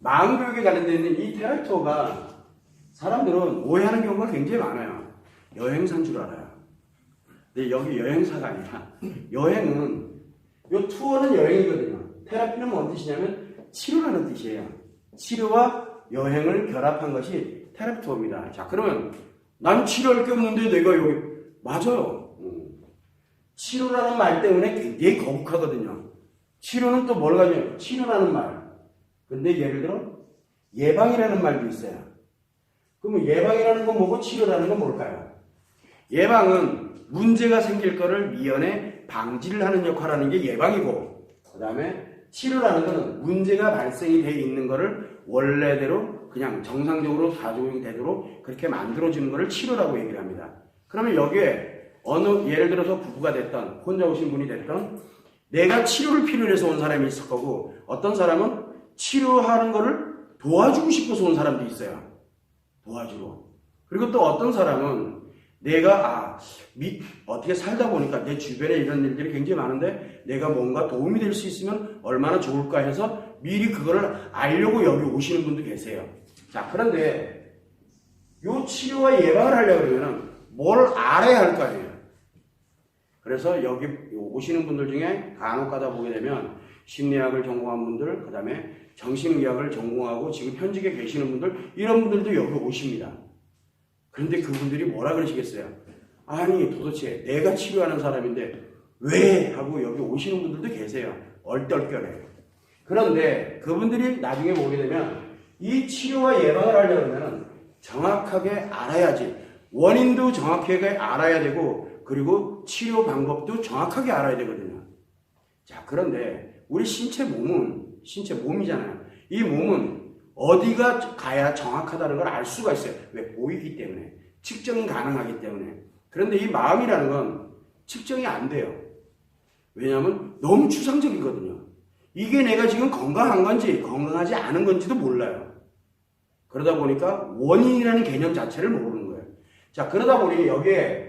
마음교육에 관련되어 있는 이 테라투어가 사람들은 오해하는 경우가 굉장히 많아요. 여행사인 줄 알아요. 근데 여기 여행사가 아니라 여행은 요 투어는 여행이거든요. 테라피는 뭔 뜻이냐면 치료라는 뜻이에요. 치료와 여행을 결합한 것이 테라피 투어입니다. 자, 그러면 난 치료할 게 없는데 내가 여기 맞아요. 치료라는 말 때문에 굉장히 거북하거든요. 치료는 또 뭘 가져요? 치료라는 말. 근데 예를 들어 예방이라는 말도 있어요. 그러면 예방이라는 건 뭐고 치료라는 건 뭘까요? 예방은 문제가 생길 거를 미연에 방지를 하는 역할을 하는 게 예방이고, 그 다음에 치료라는 거는 문제가 발생이 돼 있는 거를 원래대로 그냥 정상적으로 가족이 되도록 그렇게 만들어주는 거를 치료라고 얘기를 합니다. 그러면 여기에 예를 들어서 부부가 됐던 혼자 오신 분이 됐던 내가 치료를 필요로 해서 온 사람이 있을 거고, 어떤 사람은 치료하는 거를 도와주고 싶어서 온 사람도 있어요. 도와주고. 그리고 또 어떤 사람은 내가 어떻게 살다 보니까 내 주변에 이런 일들이 굉장히 많은데 내가 뭔가 도움이 될 수 있으면 얼마나 좋을까 해서 미리 그거를 알려고 여기 오시는 분도 계세요. 자, 그런데 이 치료와 예방을 하려고 그러면 뭘 알아야 할 거 아니에요. 그래서 여기 오시는 분들 중에 간혹 가다 보게 되면 심리학을 전공한 분들, 그 다음에 정신의학을 전공하고 지금 현직에 계시는 분들, 이런 분들도 여기 오십니다. 그런데 그분들이 뭐라 그러시겠어요? 아니 도대체 내가 치료하는 사람인데 왜? 하고 여기 오시는 분들도 계세요. 얼떨결에. 그런데 그분들이 나중에 보게 되면 이 치료와 예방을 하려면 정확하게 알아야지. 원인도 정확하게 알아야 되고, 그리고 치료 방법도 정확하게 알아야 되거든요. 자, 그런데 우리 신체 몸이잖아요. 이 몸은 어디가 가야 정확하다는 걸 알 수가 있어요. 왜? 보이기 때문에. 측정이 가능하기 때문에. 그런데 이 마음이라는 건 측정이 안 돼요. 왜냐하면 너무 추상적이거든요. 이게 내가 지금 건강한 건지 건강하지 않은 건지도 몰라요. 그러다 보니까 원인이라는 개념 자체를 모르는 거예요. 자, 그러다 보니 여기에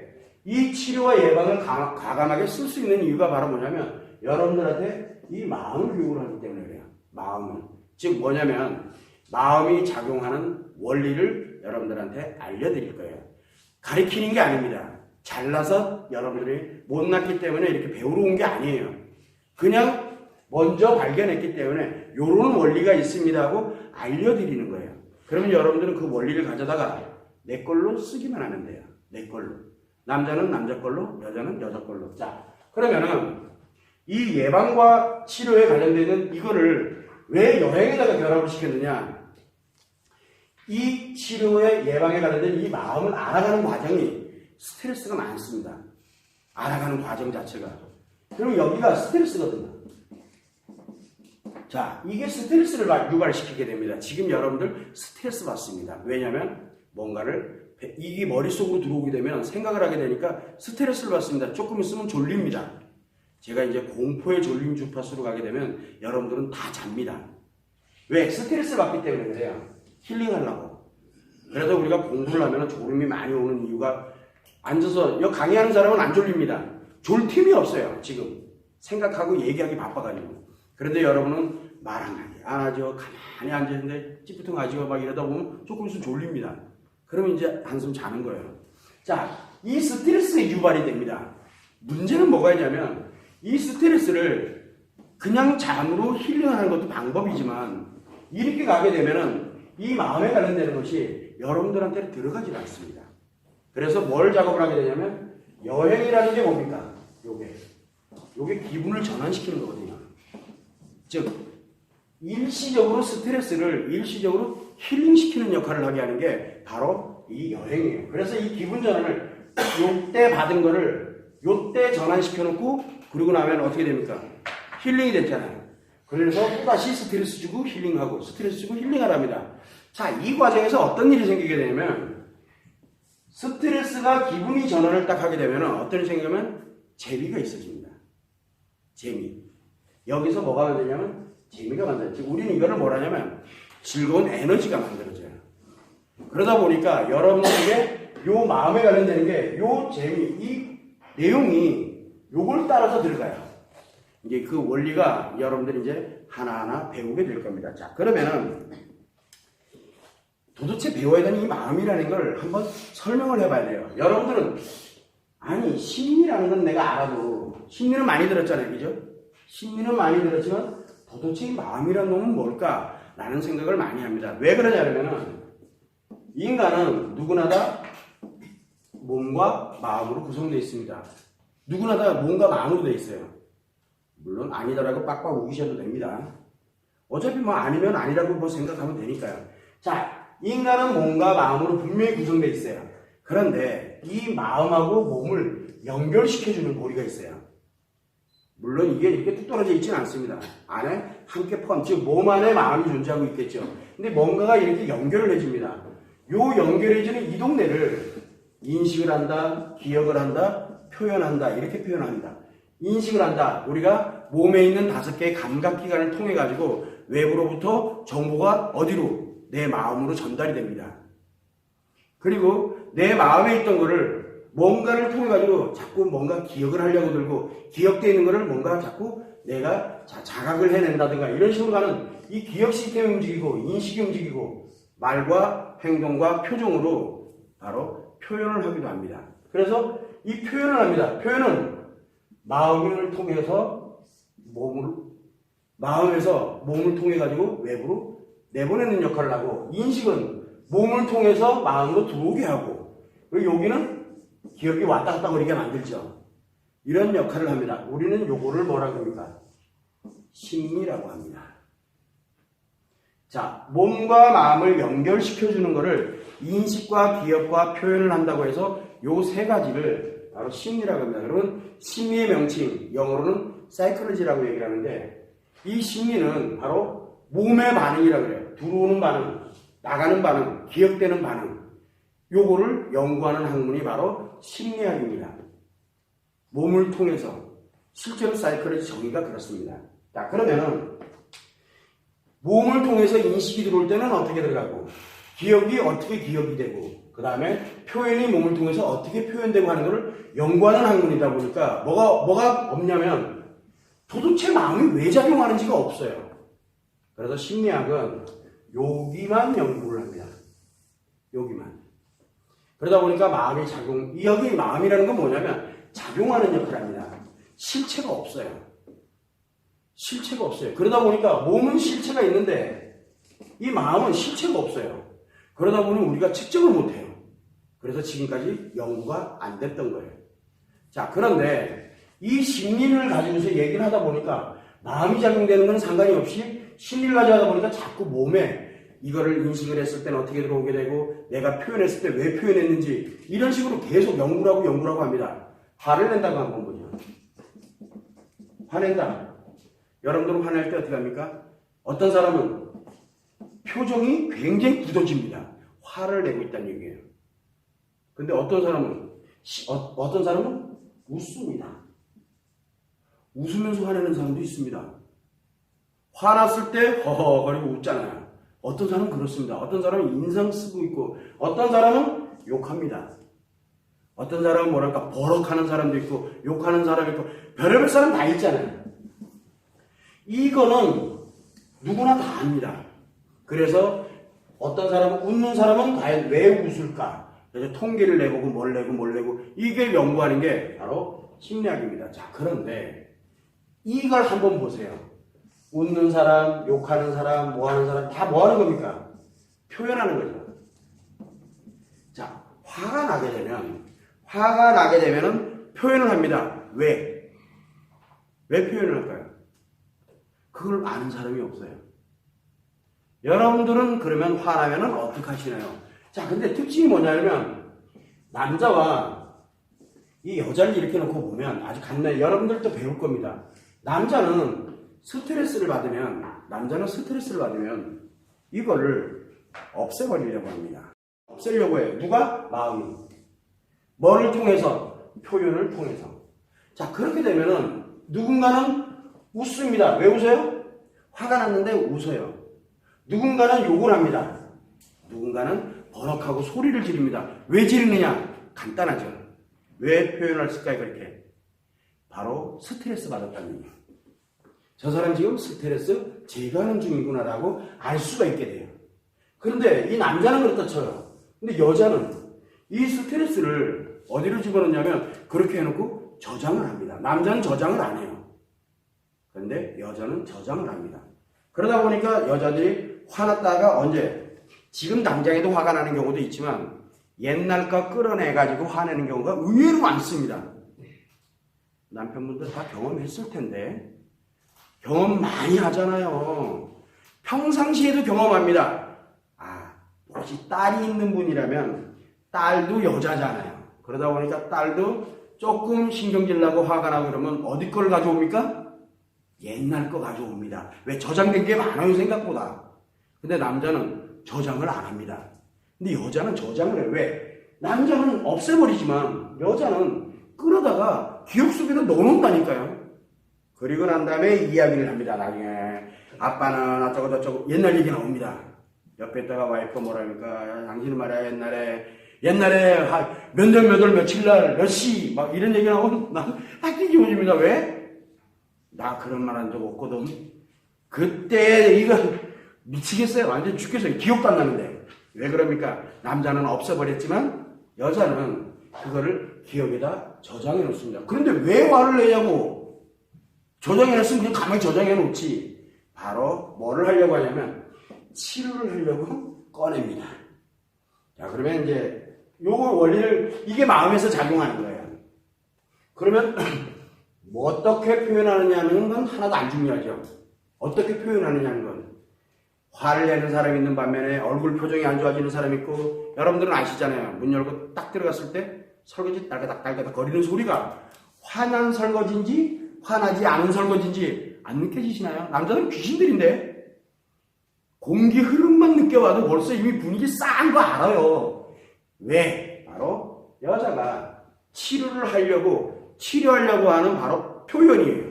이 치료와 예방을 과감하게 쓸 수 있는 이유가 바로 뭐냐면 여러분들한테 이 마음을 교육을 하기 때문에 그래요. 마음을. 즉 뭐냐면 마음이 작용하는 원리를 여러분들한테 알려드릴 거예요. 가르치는 게 아닙니다. 잘나서 여러분들이 못났기 때문에 이렇게 배우러 온 게 아니에요. 그냥 먼저 발견했기 때문에 이런 원리가 있습니다 하고 알려드리는 거예요. 그러면 여러분들은 그 원리를 가져다가 내 걸로 쓰기만 하면 돼요. 내 걸로. 남자는 남자 걸로, 여자는 여자 걸로. 자, 그러면은 이 예방과 치료에 관련되는 이거를 왜 여행에다가 결합을 시켰느냐? 이 치료에 예방에 관련된 이 마음을 알아가는 과정이 스트레스가 많습니다. 알아가는 과정 자체가. 그럼 여기가 스트레스거든요. 자, 이게 스트레스를 유발시키게 됩니다. 지금 여러분들 스트레스 받습니다. 왜냐하면 뭔가를 이게 머릿속으로 들어오게 되면 생각을 하게 되니까 스트레스를 받습니다. 조금 있으면 졸립니다. 제가 이제 공포의 졸림 주파수로 가게 되면 여러분들은 다 잡니다. 왜? 스트레스를 받기 때문에 그래요. 힐링하려고. 그래서 우리가 공부를 하면 졸음이 많이 오는 이유가 앉아서 강의하는 사람은 안 졸립니다. 졸 틈이 없어요. 지금 생각하고 얘기하기 바빠가지고. 그런데 여러분은 말 안 하죠. 가만히 앉아있는데 찌뿌둥 가지고 막 이러다 보면 조금 있으면 졸립니다. 그러면 이제 한숨 자는 거예요. 자, 이 스트레스가 유발이 됩니다. 문제는 뭐가 있냐면 이 스트레스를 그냥 잠으로 힐링하는 것도 방법이지만 이렇게 가게 되면은 이 마음에 관련되는 것이 여러분들한테 들어가지 않습니다. 그래서 뭘 작업을 하게 되냐면 여행이라는 게 뭡니까? 요게 기분을 전환시키는 거거든요. 즉 일시적으로 스트레스를 일시적으로 힐링시키는 역할을 하게 하는 게 바로 이 여행이에요. 그래서 이 기분 전환을 요때 받은 거를 요때 전환시켜 놓고 그러고 나면 어떻게 됩니까? 힐링이 됐잖아요. 그래서 또다시 스트레스 주고 힐링하고 스트레스 주고 힐링하랍니다. 자, 이 과정에서 어떤 일이 생기게 되냐면 스트레스가 기분이 전환을 딱 하게 되면 어떤 일이 생기냐면 재미가 있어집니다. 재미. 여기서 뭐가 만들냐면 재미가 만들어져요. 우리는 이거를 뭐라 하냐면 즐거운 에너지가 만들어져요. 그러다 보니까 여러분들에게 요 마음에 관련되는 게 요 재미, 이 내용이 요걸 따라서 들어가요. 이제 그 원리가 여러분들이 이제 하나하나 배우게 될 겁니다. 자, 그러면은 도대체 배워야 되는 이 마음이라는 걸 한번 설명을 해봐야 돼요. 여러분들은 아니 심리라는 건 내가 알아도 심리는 많이 들었잖아요. 그죠? 심리는 많이 들었지만 도대체 이 마음이라는 놈은 뭘까? 라는 생각을 많이 합니다. 왜 그러냐면은 인간은 누구나 다 몸과 마음으로 구성되어 있습니다. 누구나 다 몸과 마음으로 되어 있어요. 물론 아니다라고 빡빡 우기셔도 됩니다. 어차피 뭐 아니면 아니라고 뭐 생각하면 되니까요. 자, 인간은 몸과 마음으로 분명히 구성되어 있어요. 그런데 이 마음하고 몸을 연결시켜주는 고리가 있어요. 물론 이게 이렇게 뚝 떨어져 있지는 않습니다. 안에 함께 포함, 즉 몸 안에 마음이 존재하고 있겠죠. 근데 뭔가가 이렇게 연결을 해줍니다. 요 연결해주는 이 동네를 인식을 한다, 기억을 한다, 표현한다 이렇게 표현합니다. 인식을 한다. 우리가 몸에 있는 5개의 감각기관을 통해 가지고 외부로부터 정보가 어디로? 내 마음으로 전달이 됩니다. 그리고 내 마음에 있던 거를 뭔가를 통해 가지고 자꾸 뭔가 기억을 하려고 들고 기억되어 있는 거를 뭔가 자꾸 내가 자각을 해낸다든가 이런 식으로 가는 이 기억 시스템이 움직이고 인식이 움직이고 말과 행동과 표정으로 바로 표현을 하기도 합니다. 그래서 이 표현을 합니다. 표현은 마음을 통해서 마음에서 몸을 통해 가지고 외부로 내보내는 역할을 하고 인식은 몸을 통해서 마음으로 들어오게 하고 그리고 여기는 기억이 왔다 갔다 거리게 만들죠. 이런 역할을 합니다. 우리는 요거를 뭐라고 합니까? 심리라고 합니다. 자, 몸과 마음을 연결시켜주는 것을 인식과 기억과 표현을 한다고 해서 요 3가지를 바로 심리라고 합니다. 여러분, 심리의 명칭, 영어로는 psychology라고 얘기를 하는데 이 심리는 바로 몸의 반응이라고 그래요. 들어오는 반응, 나가는 반응, 기억되는 반응. 요거를 연구하는 학문이 바로 심리학입니다. 몸을 통해서 실제로 사이클의 정의가 그렇습니다. 자, 그러면은 몸을 통해서 인식이 들어올 때는 어떻게 들어가고 기억이 어떻게 기억이 되고 그 다음에 표현이 몸을 통해서 어떻게 표현되고 하는 것을 연구하는 학문이다 보니까 뭐가 없냐면 도대체 마음이 왜 작용하는지가 없어요. 그래서 심리학은 여기만 연구를 합니다. 여기만. 그러다 보니까 마음이 여기 마음이라는 건 뭐냐면 작용하는 역할을 합니다. 실체가 없어요. 실체가 없어요. 그러다 보니까 몸은 실체가 있는데 이 마음은 실체가 없어요. 그러다 보니 우리가 측정을 못해요. 그래서 지금까지 연구가 안 됐던 거예요. 자, 그런데 이 심리를 가지고서 얘기를 하다 보니까 마음이 작용되는 건 상관이 없이 심리를 가지고 하다 보니까 자꾸 몸에 이거를 인식을 했을 때는 어떻게 들어오게 되고 내가 표현했을 때 왜 표현했는지 이런 식으로 계속 연구를 하고 합니다. 화를 낸다고 한번 보죠. 화낸다. 여러분들은 화낼 때 어떻게 합니까? 어떤 사람은 표정이 굉장히 굳어집니다. 화를 내고 있다는 얘기예요. 근데 어떤 사람은 웃습니다. 웃으면서 화내는 사람도 있습니다. 화났을 때 허허거리고 웃잖아요. 어떤 사람은 그렇습니다. 어떤 사람은 인상 쓰고 있고 어떤 사람은 욕합니다. 어떤 사람은 뭐랄까 버럭하는 사람도 있고 욕하는 사람도 있고 별의별 사람 다 있잖아요. 이거는 누구나 다 압니다. 그래서 어떤 사람은 웃는 사람은 과연 왜 웃을까? 그래서 통계를 내보고 뭘 내고 이게 연구하는 게 바로 심리학입니다. 자, 그런데 이걸 한번 보세요. 웃는 사람, 욕하는 사람, 뭐하는 사람 다 뭐하는 겁니까? 표현하는 거죠. 자, 화가 나게 되면 표현을 합니다. 왜? 왜 표현을 할까요? 그걸 아는 사람이 없어요. 여러분들은 그러면 화나면 어떻게 하시나요? 자, 근데 특징이 뭐냐면 남자와 이 여자를 이렇게 놓고 보면 아주 간단해. 여러분들도 배울 겁니다. 남자는 스트레스를 받으면 이거를 없애버리려고 합니다. 없애려고 해요. 누가? 마음이. 뭐를 통해서? 표현을 통해서. 자, 그렇게 되면은 누군가는 웃습니다. 왜 웃어요? 화가 났는데 웃어요. 누군가는 욕을 합니다. 누군가는 버럭하고 소리를 지릅니다. 왜 지르느냐? 간단하죠. 왜 표현을 쓸까요? 그렇게? 바로 스트레스 받았다는 얘기예요. 저 사람 지금 스트레스 제거하는 중이구나라고 알 수가 있게 돼요. 그런데 이 남자는 그렇다 쳐요. 근데 여자는 이 스트레스를 어디로 집어넣냐면 그렇게 해놓고 저장을 합니다. 남자는 저장을 안 해요. 그런데 여자는 저장을 합니다. 그러다 보니까 여자들이 화났다가 언제? 지금 당장에도 화가 나는 경우도 있지만 옛날 거 끌어내가지고 화내는 경우가 의외로 많습니다. 남편분들 다 경험했을 텐데 경험 많이 하잖아요. 평상시에도 경험합니다. 아, 혹시 딸이 있는 분이라면 딸도 여자잖아요. 그러다 보니까 딸도 조금 신경질 나고 화가 나고 그러면 어디 걸 가져옵니까? 옛날 거 가져옵니다. 왜? 저장된 게 많아요, 생각보다. 근데 남자는 저장을 안 합니다. 근데 여자는 저장을 해요. 왜? 남자는 없애버리지만 여자는 끌어다가 기억 속에다 넣어놓는다니까요. 그리고 난 다음에 이야기를 합니다. 나중에 아빠는 어쩌고 저쩌고 옛날 얘기 나옵니다. 옆에 있다가 와이프가 뭐라니까 당신은 말이야 옛날에 몇 년 몇 월 며칠 날 몇 시 막 이런 얘기 나오면 난 딱히 기분입니다. 왜? 나 그런 말 한 적 없거든. 그때 이거 미치겠어요. 완전 죽겠어요. 기억도 안 나는데. 왜 그럽니까? 남자는 없애버렸지만 여자는 그거를 기억에다 저장해 놓습니다. 그런데 왜 화를 내냐고. 저장해 놨으면 그냥 가만히 저장해 놓지. 바로 뭐를 하려고 하냐면 치료를 하려고 꺼냅니다. 자, 그러면 이제 요거 원리를 이게 마음에서 작용하는 거예요. 그러면 뭐 어떻게 표현하느냐는 건 하나도 안 중요하죠. 어떻게 표현하느냐는 건 화를 내는 사람이 있는 반면에 얼굴 표정이 안 좋아지는 사람이 있고 여러분들은 아시잖아요. 문 열고 딱 들어갔을 때 설거지 딸가닥 거리는 소리가 화난 설거지인지 화나지 않은 설거지인지 안 느껴지시나요? 남자들은 귀신들인데 공기 흐름만 느껴봐도 벌써 이미 분위기 싸한 거 알아요. 왜? 바로 여자가 치료하려고 하는 바로 표현이에요.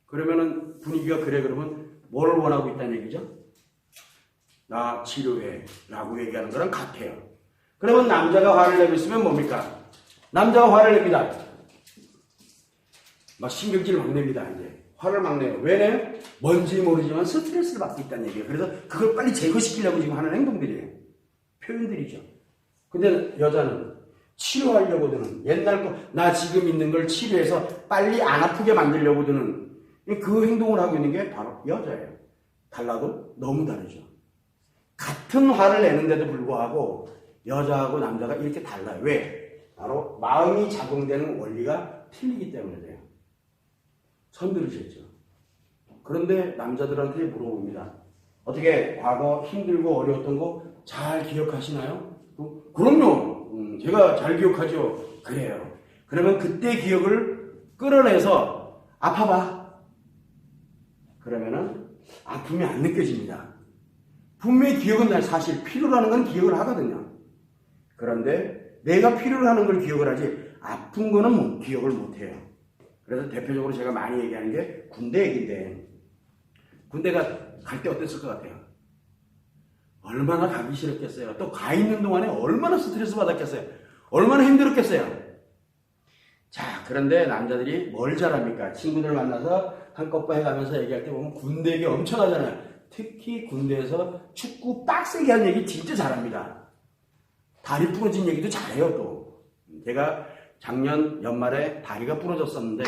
그러면은 분위기가 그래 그러면 뭘 원하고 있다는 얘기죠? 나 치료해 라고 얘기하는 거랑 같아요. 그러면 남자가 화를 내고 있으면 뭡니까? 남자가 화를 냅니다. 막 신경질을 막 냅니다. 이제 화를 막 내요. 왜 내요? 뭔지 모르지만 스트레스를 받고 있다는 얘기예요. 그래서 그걸 빨리 제거시키려고 지금 하는 행동들이에요. 표현들이죠. 근데 여자는 치료하려고 드는 옛날 거 나 지금 있는 걸 치료해서 빨리 안 아프게 만들려고 드는 그 행동을 하고 있는 게 바로 여자예요. 달라도 너무 다르죠. 같은 화를 내는데도 불구하고 여자하고 남자가 이렇게 달라요. 왜? 바로 마음이 작용되는 원리가 틀리기 때문에 그래요. 처음 들으셨죠? 그런데 남자들한테 물어봅니다. 어떻게 과거 힘들고 어려웠던 거 잘 기억하시나요? 그럼요. 제가 잘 기억하죠. 그래요. 그러면 그때 기억을 끌어내서 아파봐. 그러면은 아픔이 안 느껴집니다. 분명히 기억은 사실 필요로 하는 건 기억을 하거든요. 그런데 내가 필요로 하는 걸 기억을 하지 아픈 거는 기억을 못해요. 그래서 대표적으로 제가 많이 얘기하는 게 군대 얘기인데 군대가 갈 때 어땠을 것 같아요? 얼마나 가기 싫었겠어요. 또 가 있는 동안에 얼마나 스트레스 받았겠어요. 얼마나 힘들었겠어요. 자, 그런데 남자들이 뭘 잘합니까? 친구들 만나서 한꺼번에 해가면서 얘기할 때 보면 군대 얘기 엄청 하잖아요. 특히 군대에서 축구 빡세게 한 얘기 진짜 잘합니다. 다리 부러진 얘기도 잘해요 또. 제가 작년 연말에 다리가 부러졌었는데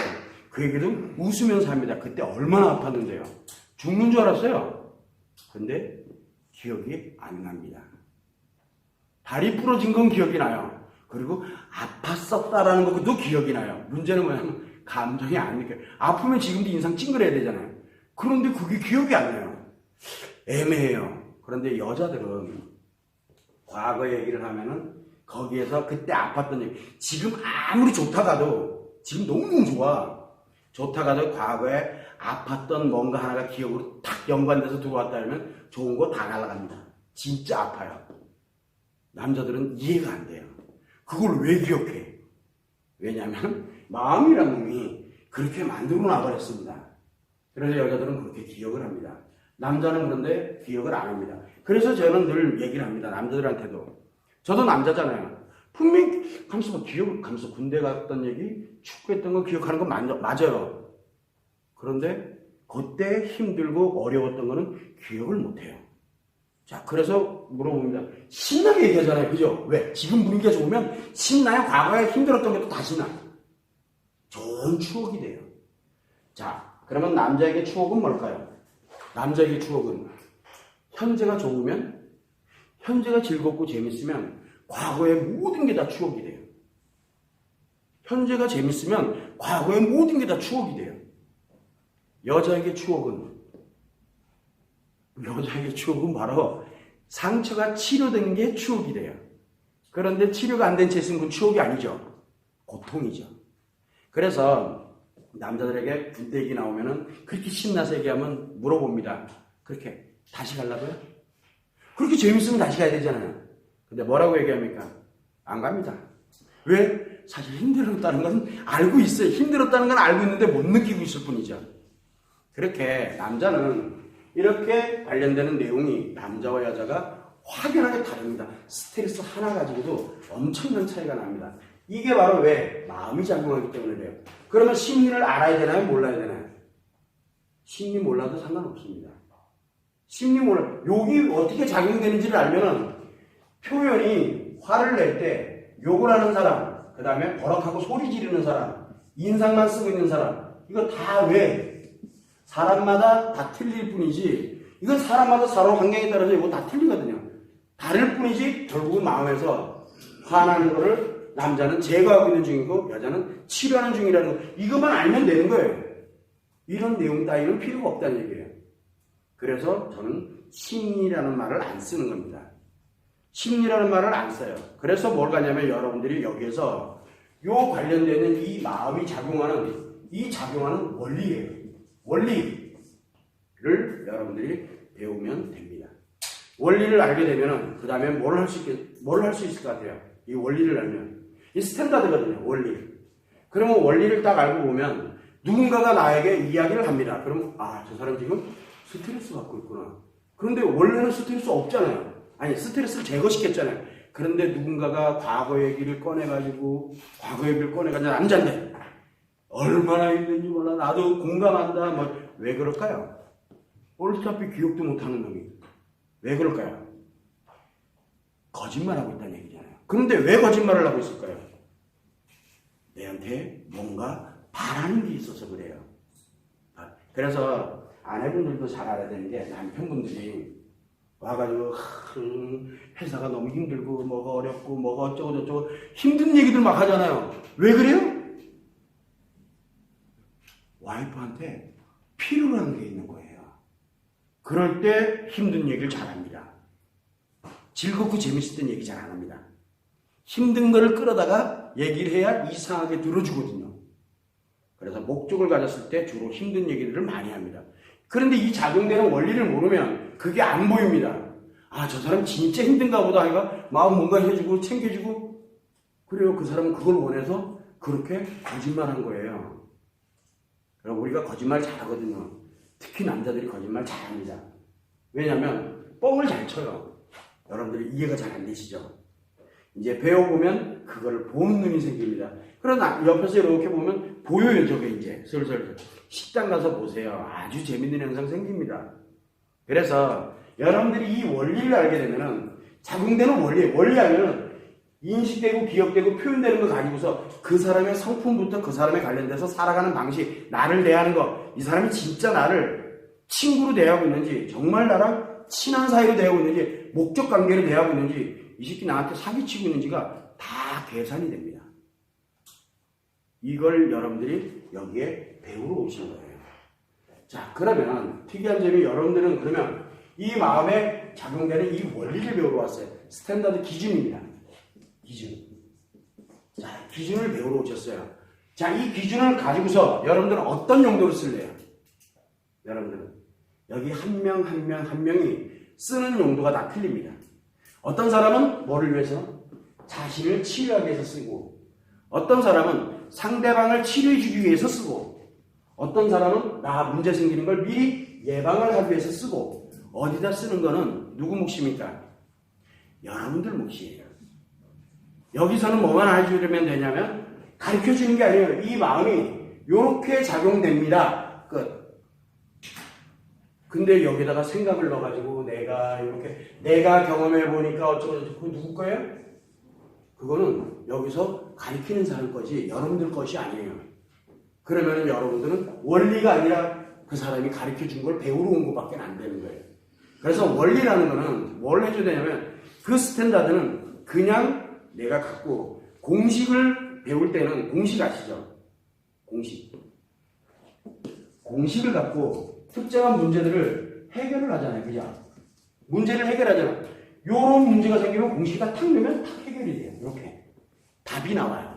그 얘기도 웃으면서 합니다. 그때 얼마나 아팠는데요. 죽는 줄 알았어요. 근데 기억이 안 납니다. 다리 부러진 건 기억이 나요. 그리고 아팠었다라는 것도 기억이 나요. 문제는 뭐냐면 감정이 안 느껴요. 아프면 지금도 인상 찡그려야 되잖아요. 그런데 그게 기억이 안 나요. 애매해요. 그런데 여자들은 과거 얘기를 하면은 거기에서 그때 아팠던 얘기, 지금 아무리 좋다가도 지금 너무 좋아. 좋다가도 과거에 아팠던 뭔가 하나가 기억으로 탁 연관돼서 들어왔다 하면 좋은 거 다 날아갑니다. 진짜 아파요. 남자들은 이해가 안 돼요. 그걸 왜 기억해? 왜냐하면 마음이란 놈이 그렇게 만들어 놔버렸습니다. 그래서 여자들은 그렇게 기억을 합니다. 남자는 그런데 기억을 안 합니다. 그래서 저는 늘 얘기를 합니다. 남자들한테도. 저도 남자잖아요. 분명히 가면서 가면서 군대 갔던 얘기, 축구했던 거 기억하는 건 맞아요. 그런데 그때 힘들고 어려웠던 거는 기억을 못해요. 자, 그래서 물어봅니다. 신나게 얘기하잖아요. 그죠? 왜? 지금 분위기가 좋으면 신나요? 과거에 힘들었던 것도 다시 나. 좋은 추억이 돼요. 자, 그러면 남자에게 추억은 뭘까요? 남자에게 추억은 현재가 좋으면, 현재가 즐겁고 재밌으면 과거의 모든 게 다 추억이 돼요. 현재가 재밌으면 과거의 모든 게 다 추억이 돼요. 여자에게 추억은 바로 상처가 치료된 게 추억이 돼요. 그런데 치료가 안 된 채 있으면 그 추억이 아니죠. 고통이죠. 그래서 남자들에게 군대 얘기 나오면은 그렇게 신나서 얘기하면 물어봅니다. 그렇게 다시 가려고요? 그렇게 재밌으면 다시 가야 되잖아요. 근데 뭐라고 얘기합니까? 안 갑니다. 왜? 사실 힘들었다는 건 알고 있어요. 힘들었다는 건 알고 있는데 못 느끼고 있을 뿐이죠. 그렇게 남자는 이렇게 관련되는 내용이 남자와 여자가 확연하게 다릅니다. 스트레스 하나 가지고도 엄청난 차이가 납니다. 이게 바로 왜? 마음이 작용하기 때문에 그래요. 그러면 심리를 알아야 되나요? 몰라야 되나요? 심리 몰라도 상관없습니다. 심리 몰라. 욕이 어떻게 작용되는지를 알면은 표현이 화를 낼 때 욕을 하는 사람, 그 다음에 버럭하고 소리 지르는 사람, 인상만 쓰고 있는 사람, 이거 다 왜? 사람마다 다 틀릴 뿐이지, 이건 사람마다 서로 환경에 따라서 이거 다 틀리거든요. 다를 뿐이지 결국은 마음에서 화나는 거를 남자는 제거하고 있는 중이고 여자는 치료하는 중이라는 거, 이것만 알면 되는 거예요. 이런 내용 따위는 필요가 없다는 얘기예요. 그래서 저는 심리라는 말을 안 쓰는 겁니다. 심리라는 말을 안 써요. 그래서 뭘 가냐면 여러분들이 여기에서 요 관련되는 이 마음이 작용하는 원리예요. 원리를 여러분들이 배우면 됩니다. 원리를 알게 되면은 그 다음에 뭘 할 수 있을 것 같아요. 이 원리를 알면 이 스탠다드거든요. 원리. 그러면 원리를 딱 알고 보면 누군가가 나에게 이야기를 합니다. 그럼 저 사람 지금 스트레스 받고 있구나. 그런데 원래는 스트레스 없잖아요. 아니, 스트레스를 제거시켰잖아요. 그런데 누군가가 과거 얘기를 꺼내가지고 남자인데 얼마나 힘든지 몰라. 나도 공감한다. 왜 그럴까요? 어차피 기억도 못하는 놈이. 왜 그럴까요? 거짓말하고 있다는 얘기잖아요. 그런데 왜 거짓말을 하고 있을까요? 내한테 뭔가 바라는 게 있어서 그래요. 그래서 아내분들도 잘 알아야 되는 게 남편분들이 와가지고 회사가 너무 힘들고 뭐가 어렵고 뭐가 어쩌고 저쩌고 힘든 얘기들 막 하잖아요. 왜 그래요? 와이프한테 필요로 하는 게 있는 거예요. 그럴 때 힘든 얘기를 잘합니다. 즐겁고 재밌을 땐 얘기 잘 안 합니다. 힘든 거를 끌어다가 얘기를 해야 이상하게 들어주거든요. 그래서 목적을 가졌을 때 주로 힘든 얘기들을 많이 합니다. 그런데 이 작용되는 원리를 모르면 그게 안 보입니다. 저 사람 진짜 힘든가 보다 하니까 마음 뭔가 해주고 챙겨주고 그래요. 그 사람은 그걸 원해서 그렇게 거짓말한 거예요. 그럼 우리가 거짓말 잘하거든요. 특히 남자들이 거짓말 잘합니다. 왜냐하면 뻥을 잘 쳐요. 여러분들이 이해가 잘 안 되시죠? 이제 배워보면 그걸 보는 눈이 생깁니다. 그러나 옆에서 이렇게 보면 보여요. 저게 이제 슬슬. 식당 가서 보세요. 아주 재밌는 현상 생깁니다. 그래서 여러분들이 이 원리를 알게 되면은 작용되는 원리 알면은 인식되고 기억되고 표현되는 거 가지고서 그 사람의 성품부터 그 사람에 관련돼서 살아가는 방식, 나를 대하는 거, 이 사람이 진짜 나를 친구로 대하고 있는지, 정말 나랑 친한 사이로 대하고 있는지, 목적 관계로 대하고 있는지, 이 새끼 나한테 사기치고 있는지가 다 계산이 됩니다. 이걸 여러분들이 여기에 배우러 오시는 거예요. 자, 그러면 특이한 점이 여러분들은 그러면 이 마음에 작용되는 이 원리를 배우러 왔어요. 스탠다드 기준입니다. 기준. 자, 기준을 배우러 오셨어요. 자, 이 기준을 가지고서 여러분들은 어떤 용도로 쓸래요? 여러분들은 여기 한 명이 쓰는 용도가 다 틀립니다. 어떤 사람은 뭐를 위해서? 자신을 치료하기 위해서 쓰고, 어떤 사람은 상대방을 치료해주기 위해서 쓰고, 어떤 사람은 나 문제 생기는 걸 미리 예방을 하기 위해서 쓰고, 어디다 쓰는 거는 누구 몫입니까? 여러분들 몫이에요. 여기서는 뭐만 해주면 되냐면 가르쳐주는 게 아니에요. 이 마음이 이렇게 작용됩니다. 끝. 근데 여기다가 생각을 넣어가지고 내가 이렇게 내가 경험해 보니까 어쩌고 그거 누구 거예요? 그거는 여기서 가리키는 사람 거지 여러분들 것이 아니에요. 그러면 여러분들은 원리가 아니라 그 사람이 가르쳐 준 걸 배우러 온 것밖에 안 되는 거예요. 그래서 원리라는 거는 뭘 해줘야 되냐면 그 스탠다드는 그냥 내가 갖고 공식을 배울 때는 공식 아시죠? 공식을 갖고 특정한 문제들을 해결을 하잖아요. 그죠? 문제를 해결하잖아. 요런 문제가 생기면 공식이 탁 넣으면 탁 해결이 돼요. 이렇게. 답이 나와요.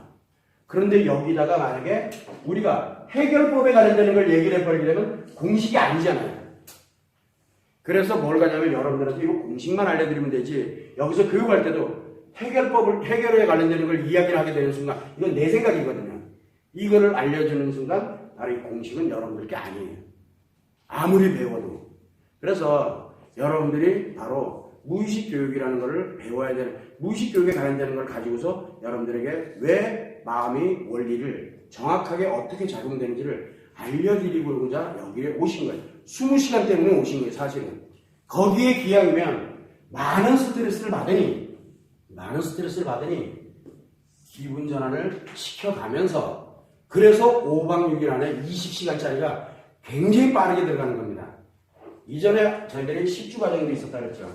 그런데 여기다가 만약에 우리가 해결법에 관련되는 걸 얘기를 해버리게 되면 공식이 아니잖아요. 그래서 뭘 가냐면 여러분들한테 이거 공식만 알려드리면 되지 여기서 교육할 때도 해결에 관련되는 걸 이야기를 하게 되는 순간 이건 내 생각이거든요. 이거를 알려주는 순간 바로 이 공식은 여러분들 게 아니에요. 아무리 배워도. 그래서 여러분들이 바로 무의식 교육이라는 것을 배워야 되는 무의식 교육에 관련되는 걸 가지고서 여러분들에게 왜 마음이 원리를 정확하게 어떻게 작용되는지를 알려드리고자 여기에 오신 거예요. 20시간 때문에 오신 거예요. 사실은. 거기에 기왕이면 많은 스트레스를 받으니 기분 전환을 시켜가면서 그래서 5박 6일 안에 20시간짜리가 굉장히 빠르게 들어가는 겁니다. 이전에 저희들이 10주 과정도 있었다 그랬죠.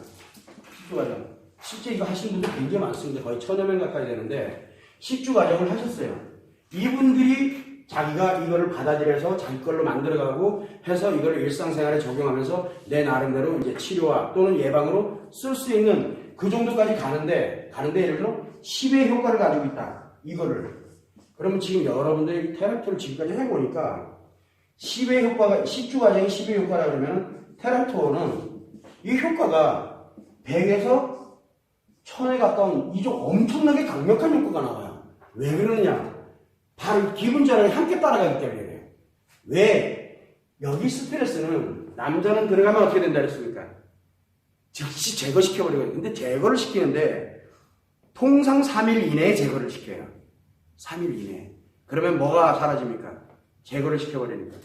10주 과정. 실제 이거 하신 분들 굉장히 많습니다. 거의 1000여 명 가까이 되는데 10주 과정을 하셨어요. 이분들이 자기가 이거를 받아들여서 자기 걸로 만들어가고 해서 이걸 일상생활에 적용하면서 내 나름대로 이제 치료와 또는 예방으로 쓸 수 있는 그 정도까지 가는데 예를 들어 10의 효과를 가지고 있다. 이거를. 그러면 지금 여러분들이 테라피를 지금까지 해보니까 10의 효과가 10주 과정이 10의 효과라 그러면 테라토는 이 효과가 100에서 1000에 가까운 이좀 엄청나게 강력한 효과가 나와요. 왜 그러느냐? 바로 기분 전환이 함께 따라가기 때문에 그래요. 왜? 여기 스트레스는 남자는 들어가면 어떻게 된다 그랬습니까? 즉시 제거시켜버리거든요. 근데 제거를 시키는데 통상 3일 이내에 제거를 시켜요. 3일 이내에. 그러면 뭐가 사라집니까? 제거를 시켜버리니까.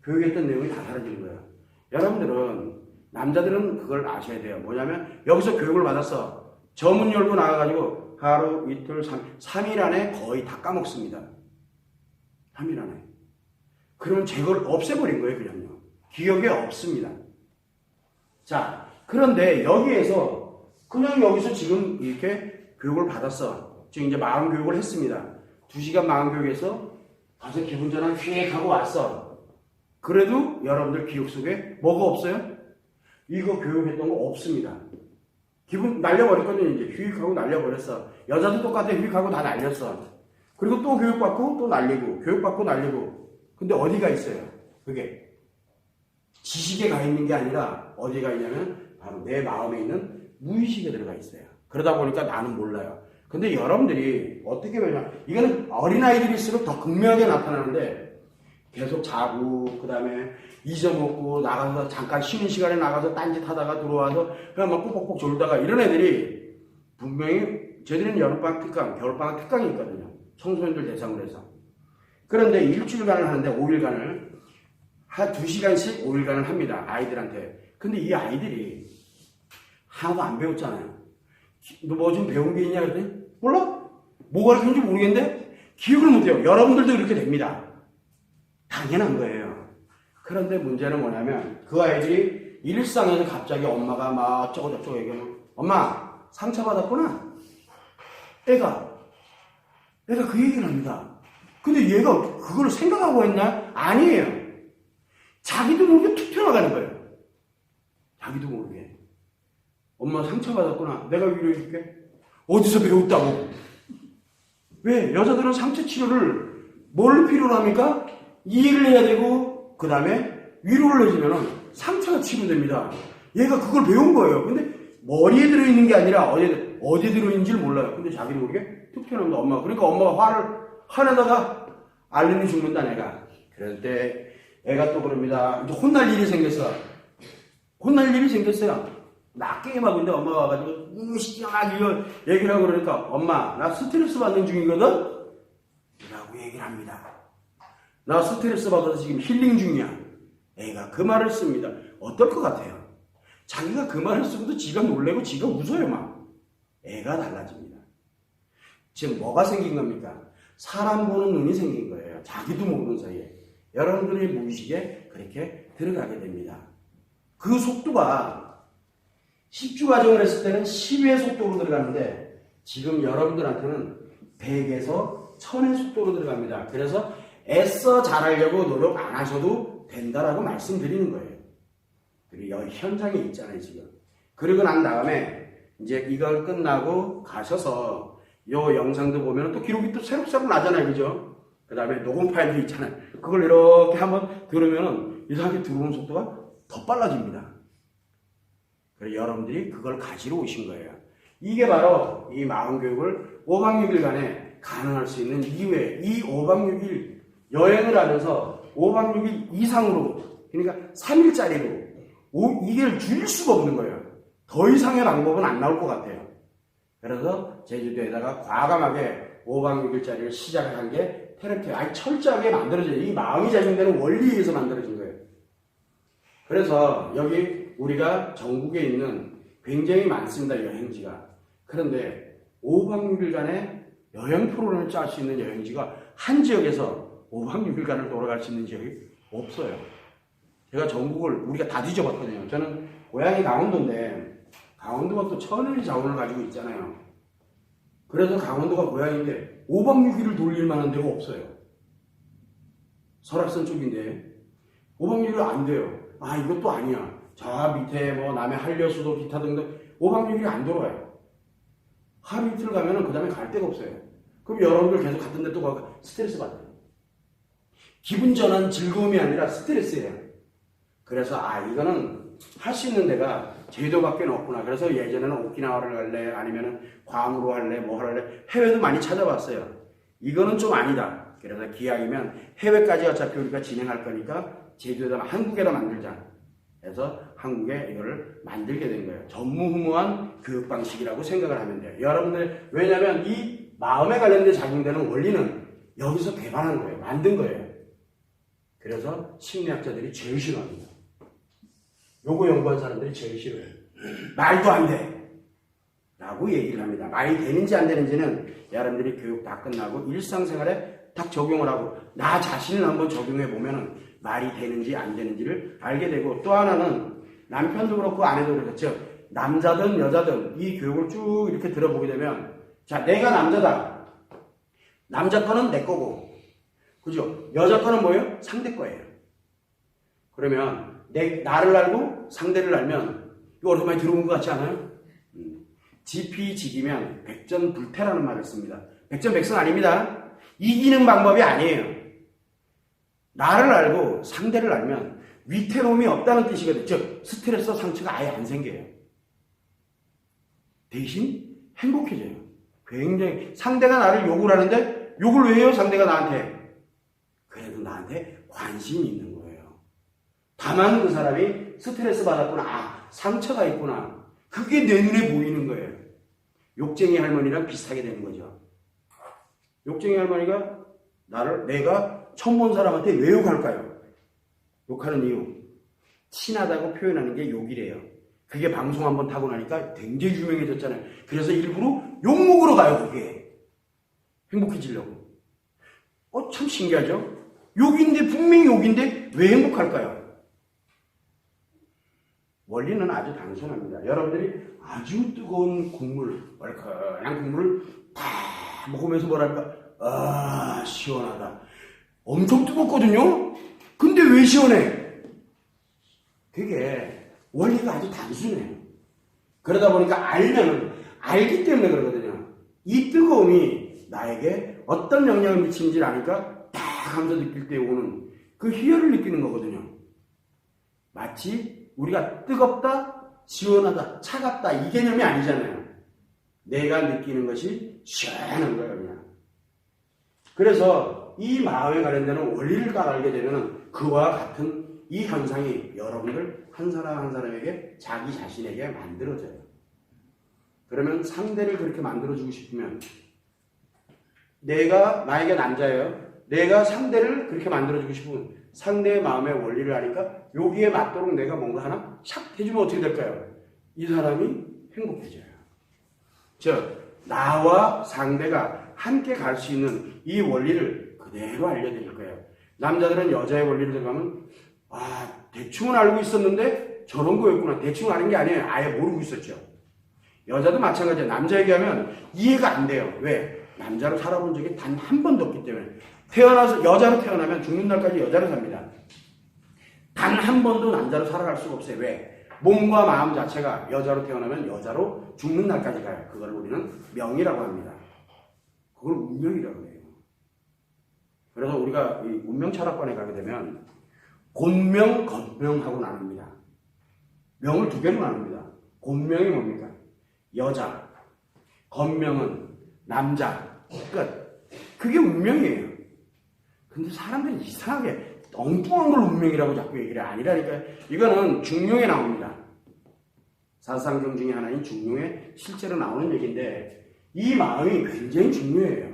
교육했던 내용이 다 사라지는 거예요. 여러분들은 남자들은 그걸 아셔야 돼요. 뭐냐면 여기서 교육을 받았어. 저문 열고 나가가지고 하루, 이틀, 3일 안에 거의 다 까먹습니다. 3일 안에. 그러면 제거를 없애버린 거예요, 그냥요. 기억에 없습니다. 자, 그런데 여기에서 그냥 여기서 지금 이렇게 교육을 받았어. 지금 이제 마음 교육을 했습니다. 2시간 마음 교육에서 가서 기분 전환 휙 하고 왔어. 그래도 여러분들 기억 속에 뭐가 없어요? 이거 교육했던 거 없습니다. 기분 날려버렸거든요. 이제 휙하고 날려버렸어. 여자도 똑같아. 휙하고 다 날렸어. 그리고 또 교육받고 또 날리고 교육받고 날리고. 근데 어디가 있어요? 그게 지식에 가 있는 게 아니라 어디가 있냐면 바로 내 마음에 있는 무의식에 들어가 있어요. 그러다 보니까 나는 몰라요. 근데 여러분들이 어떻게 보냐 이거는 어린아이들일수록 더 극명하게 나타나는데 계속 자고 그 다음에 잊어먹고 나가서 잠깐 쉬는 시간에 나가서 딴짓 하다가 들어와서 그냥 막 뽁뽁뽁 졸다가 이런 애들이 분명히 저희들은 여름방학 특강, 겨울방학 특강이 있거든요. 청소년들 대상으로 해서. 그런데 일주일간을 하는데 5일간을 한 2시간씩 5일간을 합니다. 아이들한테. 근데 이 아이들이 하나도 안 배웠잖아요. 너 뭐 좀 배운 게 있냐 그랬더니 몰라? 뭐가 가르쳤는지 모르겠는데 기억을 못해요. 여러분들도 이렇게 됩니다. 당연한 거예요. 그런데 문제는 뭐냐면 그 아이들이 일상에서 갑자기 엄마가 막 어쩌고저쩌고 얘기하면 엄마 상처받았구나. 애가 그 얘기를 합니다. 근데 얘가 그걸 생각하고 했나? 아니에요. 자기도 모르게 툭 튀어나가는 거예요. 자기도 모르게. 엄마 상처받았구나. 내가 위로해줄게. 어디서 배웠다고? 왜? 여자들은 상처 치료를 뭘 필요로 합니까? 이해를 해야 되고 그 다음에 위로를 해주면 상처가 치료됩니다. 얘가 그걸 배운 거예요. 근데 머리에 들어있는 게 아니라 어디에 들어있는지를 몰라요. 근데 자기도 모르게 툭 튀어나옵니다. 엄마. 그러니까 엄마가 화내다가 알림이 죽는다 내가. 그럴 때 애가 또 그럽니다. 이제 혼날 일이 생겼어요. 나 게임하고 있는데 엄마가 와가지고 막 이거 얘기를 하고 그러니까 엄마 나 스트레스 받는 중이거든? 라고 얘기를 합니다. 나 스트레스 받아서 지금 힐링 중이야. 애가 그 말을 씁니다. 어떨 것 같아요? 자기가 그 말을 쓰고도 지가 놀래고 지가 웃어요 막. 애가 달라집니다. 지금 뭐가 생긴 겁니까? 사람 보는 눈이 생긴 거예요. 자기도 모르는 사이에. 여러분들의 무의식에 그렇게 들어가게 됩니다. 그 속도가 10주 과정을 했을 때는 10의 속도로 들어가는데 지금 여러분들한테는 100에서 1000의 속도로 들어갑니다. 그래서 애써 잘하려고 노력 안 하셔도 된다라고 말씀드리는 거예요. 그리고 여기 현장에 있잖아요, 지금. 그러고 난 다음에 이제 이걸 끝나고 가셔서 요 영상도 보면 또 기록이 또 새록새록 나잖아요, 그죠? 그 다음에 녹음 파일도 있잖아요. 그걸 이렇게 한번 들으면은 이상하게 들어오는 속도가 더 빨라집니다. 그래서 여러분들이 그걸 가지러 오신 거예요. 이게 바로 이 마음교육을 5박 6일간에 가능할 수 있는 이유에 이 5박 6일 여행을 하면서 5박 6일 이상으로 그러니까 3일짜리로 이걸 줄일 수가 없는 거예요. 더 이상의 방법은 안 나올 것 같아요. 그래서 제주도에다가 과감하게 5박 6일짜리를 시작을 한 게 테레피가 아주 철저하게 만들어져요. 이 마음이 작용되는 원리에 의해서 만들어진 거예요. 그래서 여기 우리가 전국에 있는 굉장히 많습니다. 여행지가. 그런데 5박 6일간의 여행 프로그램을 짤 수 있는 여행지가 한 지역에서 5박 6일간을 돌아갈 수 있는 지역이 없어요. 제가 전국을 우리가 다 뒤져봤거든요. 저는 고향이 강원도인데 강원도가 또 천연의 자원을 가지고 있잖아요. 그래서 강원도가 고향인데 5박 6일을 돌릴 만한 데가 없어요. 설악산 쪽인데 5박 6일 안 돼요. 아 이것도 아니야. 저 밑에 뭐 남해 한려수도 기타 등등 5박 6일이 안 돌아요. 하루 이틀 가면은 그 다음에 갈 데가 없어요. 그럼 여러분들 계속 같은 데 또 가고 스트레스 받아요. 기분 전환 즐거움이 아니라 스트레스예요. 그래서 이거는 할 수 있는 데가 제주도밖에 없구나. 그래서 예전에는 오키나와를 갈래 아니면은 괌으로 할래 뭐 할래 해외도 많이 찾아봤어요. 이거는 좀 아니다. 그래서 기왕이면 해외까지 어차피 우리가 진행할 거니까 제주도에다 한국에다 만들자. 그래서 한국에 이거를 만들게 된 거예요. 전무후무한 교육 방식이라고 생각을 하면 돼요. 여러분들 왜냐하면 이 마음에 관련된 작용되는 원리는 여기서 개발한 거예요. 만든 거예요. 그래서 심리학자들이 제일 싫어합니다. 요거 연구한 사람들이 제일 싫어요. 말도 안 돼! 라고 얘기를 합니다. 말이 되는지 안 되는지는 여러분들이 교육 다 끝나고 일상생활에 딱 적용을 하고 나 자신을 한번 적용해 보면은 말이 되는지 안 되는지를 알게 되고 또 하나는 남편도 그렇고 아내도 그렇고 즉 남자든 여자든 이 교육을 쭉 이렇게 들어보게 되면 자 내가 남자다. 남자 거는 내 거고 그죠? 여자 거는 뭐예요? 상대 거예요. 그러면 나를 알고 상대를 알면 이거 어디서 많이 들어본 것 같지 않아요? 지피지기면 백전불태라는 말을 씁니다. 백전백승 아닙니다. 이기는 방법이 아니에요. 나를 알고 상대를 알면 위태로움이 없다는 뜻이거든요. 즉 스트레스 상처가 아예 안 생겨요. 대신 행복해져요. 굉장히 상대가 나를 욕을 하는데 욕을 왜 해요? 상대가 나한테. 그래도 나한테 관심이 있는 거예요. 다만 그 사람이 스트레스 받았구나. 상처가 있구나. 그게 내 눈에 보이는 거예요. 욕쟁이 할머니랑 비슷하게 되는 거죠. 욕쟁이 할머니가 내가 처음 본 사람한테 왜 욕할까요? 욕하는 이유. 친하다고 표현하는 게 욕이래요. 그게 방송 한번 타고 나니까 굉장히 유명해졌잖아요. 그래서 일부러 욕 먹으러 가요, 그게. 행복해지려고. 참 신기하죠? 욕인데, 분명히 욕인데 왜 행복할까요? 원리는 아주 단순합니다. 여러분들이 아주 뜨거운 국물, 얼큰한 국물을 다 먹으면서 뭐랄까, 시원하다. 엄청 뜨겁거든요? 근데 왜 시원해? 그게 원리가 아주 단순해요. 그러다 보니까 알기 때문에 그러거든요. 이 뜨거움이 나에게 어떤 영향을 미치는지 아니까 딱 하면서 느낄 때 오는 그 희열을 느끼는 거거든요. 마치 우리가 뜨겁다, 시원하다, 차갑다 이 개념이 아니잖아요. 내가 느끼는 것이 시원한 거예요, 그냥. 그래서 이 마음에 관련되는 원리를 딱 알게 되면 그와 같은 이 현상이 여러분들 한 사람 한 사람에게 자기 자신에게 만들어져요. 그러면 상대를 그렇게 만들어주고 싶으면 나에게 남자예요. 내가 상대를 그렇게 만들어주고 싶으면 상대의 마음의 원리를 아니까 여기에 맞도록 내가 뭔가 하나 샥 해주면 어떻게 될까요? 이 사람이 행복해져요. 즉 나와 상대가 함께 갈 수 있는 이 원리를 그대로 알려드릴 거예요. 남자들은 여자의 원리를 들어가면 대충은 알고 있었는데 저런 거였구나. 대충 아는 게 아니에요. 아예 모르고 있었죠. 여자도 마찬가지예요. 남자 얘기하면 이해가 안 돼요. 왜? 남자로 살아본 적이 단 한 번도 없기 때문에. 태어나서 여자로 태어나면 죽는 날까지 여자로 삽니다. 단 한 번도 남자로 살아갈 수가 없어요. 왜? 몸과 마음 자체가 여자로 태어나면 여자로 죽는 날까지 가요. 그걸 우리는 명이라고 합니다. 그걸 운명이라고 해요. 그래서 우리가 이 운명 철학관에 가게 되면 곤명, 겉명하고 나눕니다. 명을 두 개로 나눕니다. 곤명이 뭡니까? 여자. 겉명은 남자. 끝. 그게 운명이에요. 근데 사람들이 이상하게 엉뚱한 걸 운명이라고 자꾸 얘기를 아니라니까요. 이거는 중용에 나옵니다. 사상경 중에 하나인 중용에 실제로 나오는 얘기인데 이 마음이 굉장히 중요해요.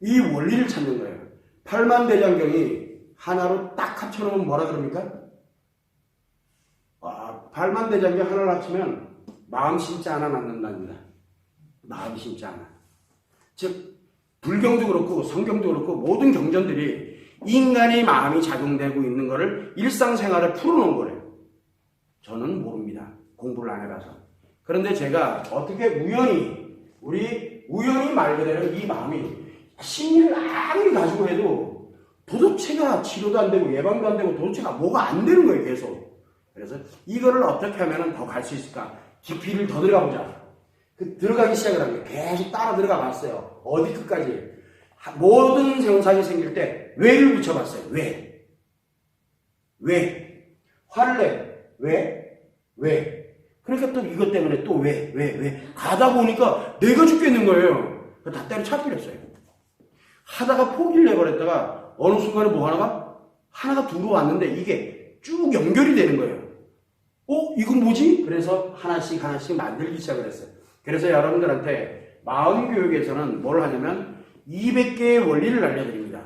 이 원리를 찾는 거예요. 팔만대장경이 하나로 딱 합쳐놓으면 뭐라 그럽니까? 팔만대장경 하나를 합치면 마음 심자 하나 낳는답니다. 마음 심자 하나. 즉 불경도 그렇고 성경도 그렇고 모든 경전들이 인간의 마음이 작용되고 있는 것을 일상생활에 풀어놓은 거래요. 저는 모릅니다. 공부를 안 해봐서. 그런데 제가 어떻게 우연히 말 그대로 이 마음이 심리를 아무리 가지고 해도 도대체가 치료도 안 되고 예방도 안 되고 도대체가 뭐가 안 되는 거예요, 계속. 그래서 이거를 어떻게 하면 더 갈 수 있을까? 깊이를 더 들어가 보자. 들어가기 시작을 한 거예요. 계속 따라 들어가 봤어요. 어디 끝까지. 모든 세운상이 생길 때 왜를 붙여봤어요. 왜? 화를 내. 왜? 그러니까 또 이것 때문에 또 왜? 가다 보니까 내가 죽겠는 거예요. 다 때려잡히랬어요. 하다가 포기를 내버렸다가 어느 순간에 하나가 들어왔는데 이게 쭉 연결이 되는 거예요. 이건 뭐지? 그래서 하나씩 만들기 시작을 했어요. 그래서 여러분들한테 마음 교육에서는 뭘 하냐면 200개의 원리를 알려드립니다.